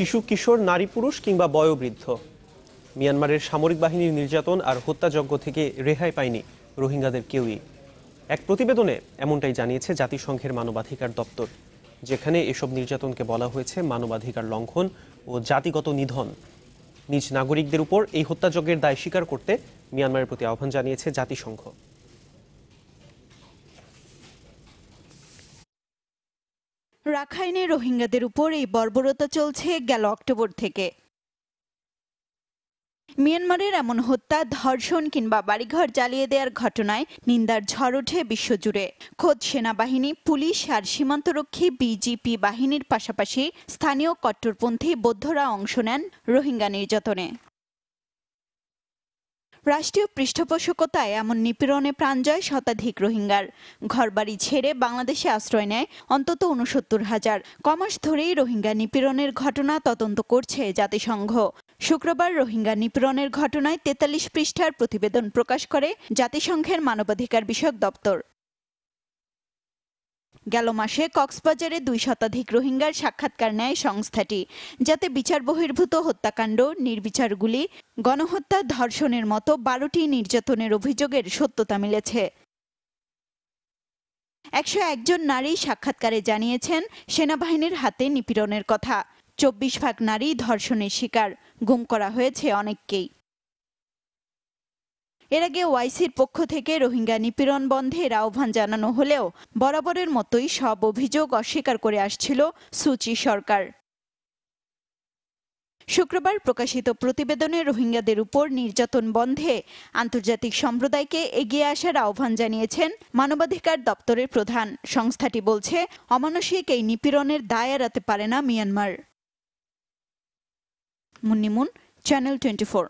শিশু, কিশোর, নারী, পুরুষ কিংবা বয়োবৃদ্ধ, মিয়ানমারের সামরিক বাহিনীর নির্যাতন আর হত্যাযজ্ঞ থেকে রেহাই পায়নি রোহিঙ্গাদের কেউই। এক প্রতিবেদনে এমনটাই জানিয়েছে জাতিসংঘের মানবাধিকার দপ্তর, যেখানে এসব নির্যাতনকে বলা হয়েছে মানবাধিকার লঙ্ঘন ও জাতিগত নিধন। নিজ নাগরিকদের উপর এই হত্যাযজ্ঞের দায় স্বীকার করতে মিয়ানমারের প্রতি আহ্বান জানিয়েছে জাতিসংঘ। রাখাইনে রোহিঙ্গাদের উপর এই বর্বরতা চলছে গেল অক্টোবর থেকে। মিয়ানমারের এমন হত্যা, ধর্ষণ কিংবা বাড়িঘর জ্বালিয়ে দেওয়ার ঘটনায় নিন্দার ঝড় ওঠে বিশ্বজুড়ে। খোদ সেনাবাহিনী, পুলিশ আর সীমান্তরক্ষী বিজিপি বাহিনীর পাশাপাশি স্থানীয় কট্টরপন্থী বৌদ্ধরা অংশ নেন রোহিঙ্গা নির্যাতনে। রাষ্ট্রীয় পৃষ্ঠপোষকতায় এমন নিপীড়নে প্রাণ যায় শতাধিক রোহিঙ্গার। ঘরবাড়ি ছেড়ে বাংলাদেশে আশ্রয় নেয় অন্তত ৬৯,০০০। কমাস ধরেই রোহিঙ্গা নিপীড়নের ঘটনা তদন্ত করছে জাতিসংঘ। শুক্রবার রোহিঙ্গা নিপীড়নের ঘটনায় ৪৩ পৃষ্ঠার প্রতিবেদন প্রকাশ করে জাতিসংঘের মানবাধিকার বিষয়ক দপ্তর। গেল মাসে কক্সবাজারে ২ শতাধিক রোহিঙ্গার সাক্ষাৎকার নেয় সংস্থাটি, যাতে বিচার বহির্ভূত হত্যাকাণ্ড, নির্বিচার গুলি, গণহত্যা, ধর্ষণের মতো ১২টি নির্যাতনের অভিযোগের সত্যতা মিলেছে। ১০১ জন নারী সাক্ষাৎকারে জানিয়েছেন সেনাবাহিনীর হাতে নিপীড়নের কথা। ২৪% নারী ধর্ষণের শিকার, গুম করা হয়েছে অনেককেই। এর আগে ওআইসির পক্ষ থেকে রোহিঙ্গা নিপীড়ন বন্ধের আহ্বান জানানো হলেও বরাবরের মতোই সব অভিযোগ অস্বীকার করে আসছিল সু চি সরকার। শুক্রবার প্রকাশিত প্রতিবেদনে রোহিঙ্গাদের উপর নির্যাতন বন্ধে আন্তর্জাতিক সম্প্রদায়কে এগিয়ে আসার আহ্বান জানিয়েছেন মানবাধিকার দপ্তরের প্রধান। সংস্থাটি বলছে, অমানসিক এই নিপীড়নের দায় এড়াতে পারে না মিয়ানমার। মুন্নিমুন, চ্যানেল 24।